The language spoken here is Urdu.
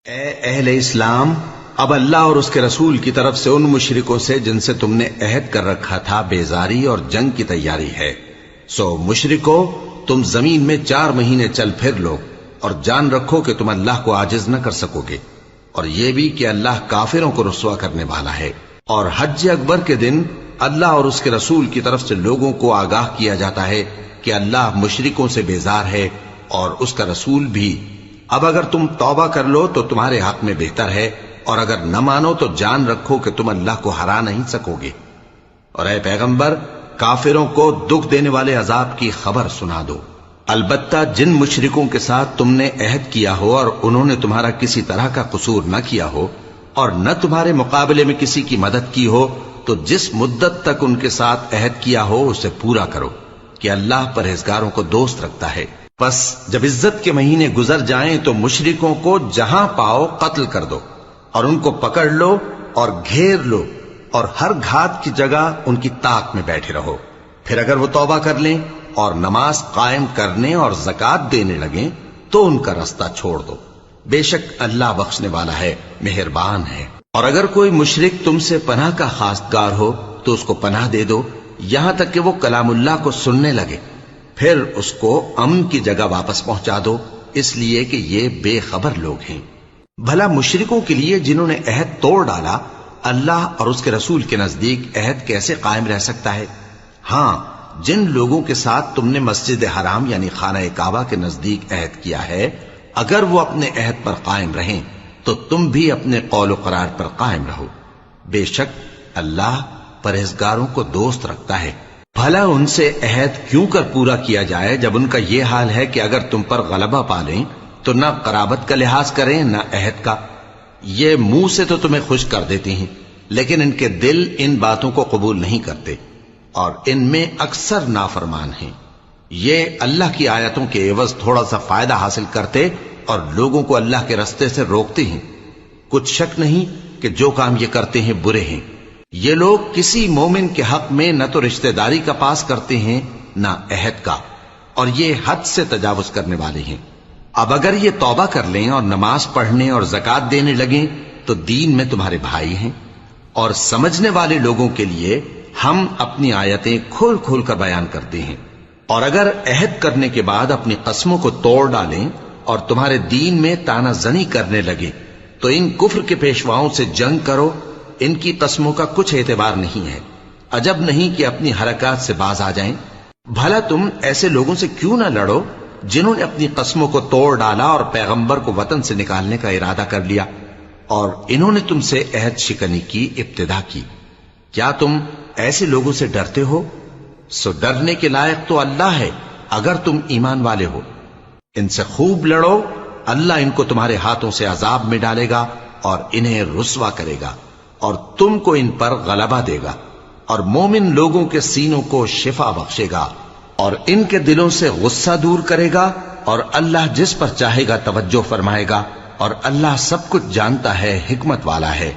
اے اہل اسلام، اب اللہ اور اس کے رسول کی طرف سے ان مشرکوں سے جن سے تم نے عہد کر رکھا تھا بیزاری اور جنگ کی تیاری ہے۔ سو مشرکو، تم زمین میں 4 مہینے چل پھر لو اور جان رکھو کہ تم اللہ کو عاجز نہ کر سکو گے، اور یہ بھی کہ اللہ کافروں کو رسوا کرنے والا ہے۔ اور حج اکبر کے دن اللہ اور اس کے رسول کی طرف سے لوگوں کو آگاہ کیا جاتا ہے کہ اللہ مشرکوں سے بیزار ہے اور اس کا رسول بھی۔ اب اگر تم توبہ کر لو تو تمہارے حق میں بہتر ہے، اور اگر نہ مانو تو جان رکھو کہ تم اللہ کو ہرا نہیں سکو گے۔ اور اے پیغمبر، کافروں کو دکھ دینے والے عذاب کی خبر سنا دو۔ البتہ جن مشرکوں کے ساتھ تم نے عہد کیا ہو اور انہوں نے تمہارا کسی طرح کا قصور نہ کیا ہو اور نہ تمہارے مقابلے میں کسی کی مدد کی ہو، تو جس مدت تک ان کے ساتھ عہد کیا ہو اسے پورا کرو، کہ اللہ پرہیزگاروں کو دوست رکھتا ہے۔ پس جب عزت کے مہینے گزر جائیں تو مشرکوں کو جہاں پاؤ قتل کر دو، اور ان کو پکڑ لو اور گھیر لو، اور ہر گھات کی جگہ ان کی طاق میں بیٹھے رہو۔ پھر اگر وہ توبہ کر لیں اور نماز قائم کرنے اور زکوٰۃ دینے لگیں تو ان کا رستہ چھوڑ دو، بے شک اللہ بخشنے والا ہے، مہربان ہے۔ اور اگر کوئی مشرک تم سے پناہ کا خواستگار ہو تو اس کو پناہ دے دو، یہاں تک کہ وہ کلام اللہ کو سننے لگے، پھر اس کو امن کی جگہ واپس پہنچا دو، اس لیے کہ یہ بے خبر لوگ ہیں۔ بھلا مشرکوں کے لیے جنہوں نے عہد توڑ ڈالا، اللہ اور اس کے رسول کے نزدیک عہد کیسے قائم رہ سکتا ہے؟ ہاں، جن لوگوں کے ساتھ تم نے مسجد حرام یعنی خانہ کعبہ کے نزدیک عہد کیا ہے، اگر وہ اپنے عہد پر قائم رہیں تو تم بھی اپنے قول و قرار پر قائم رہو، بے شک اللہ پرہیزگاروں کو دوست رکھتا ہے۔ بھلا ان سے عہد کیوں کر پورا کیا جائے جب ان کا یہ حال ہے کہ اگر تم پر غلبہ پالیں تو نہ قرابت کا لحاظ کریں نہ عہد کا۔ یہ منہ سے تو تمہیں خوش کر دیتی ہیں، لیکن ان کے دل ان باتوں کو قبول نہیں کرتے اور ان میں اکثر نافرمان ہیں۔ یہ اللہ کی آیتوں کے عوض تھوڑا سا فائدہ حاصل کرتے اور لوگوں کو اللہ کے رستے سے روکتے ہیں۔ کچھ شک نہیں کہ جو کام یہ کرتے ہیں برے ہیں۔ یہ لوگ کسی مومن کے حق میں نہ تو رشتہ داری کا پاس کرتے ہیں نہ عہد کا، اور یہ حد سے تجاوز کرنے والے ہیں۔ اب اگر یہ توبہ کر لیں اور نماز پڑھنے اور زکوٰۃ دینے لگیں تو دین میں تمہارے بھائی ہیں، اور سمجھنے والے لوگوں کے لیے ہم اپنی آیتیں کھول کھول کر بیان کرتے ہیں۔ اور اگر عہد کرنے کے بعد اپنی قسموں کو توڑ ڈالیں اور تمہارے دین میں تانا زنی کرنے لگے تو ان کفر کے پیشواؤں سے جنگ کرو، ان کی قسموں کا کچھ اعتبار نہیں ہے، عجب نہیں کہ اپنی حرکات سے باز آ جائیں۔ بھلا تم ایسے لوگوں سے کیوں نہ لڑو جنہوں نے اپنی قسموں کو توڑ ڈالا اور پیغمبر کو وطن سے نکالنے کا ارادہ کر لیا، اور انہوں نے تم سے عہد شکنی کی ابتدا کی۔ کیا تم ایسے لوگوں سے ڈرتے ہو؟ سو ڈرنے کے لائق تو اللہ ہے اگر تم ایمان والے ہو۔ ان سے خوب لڑو، اللہ ان کو تمہارے ہاتھوں سے عذاب میں ڈالے گا اور انہیں رسوا کرے گا، اور تم کو ان پر غلبہ دے گا، اور مومن لوگوں کے سینوں کو شفا بخشے گا، اور ان کے دلوں سے غصہ دور کرے گا، اور اللہ جس پر چاہے گا توجہ فرمائے گا، اور اللہ سب کچھ جانتا ہے، حکمت والا ہے۔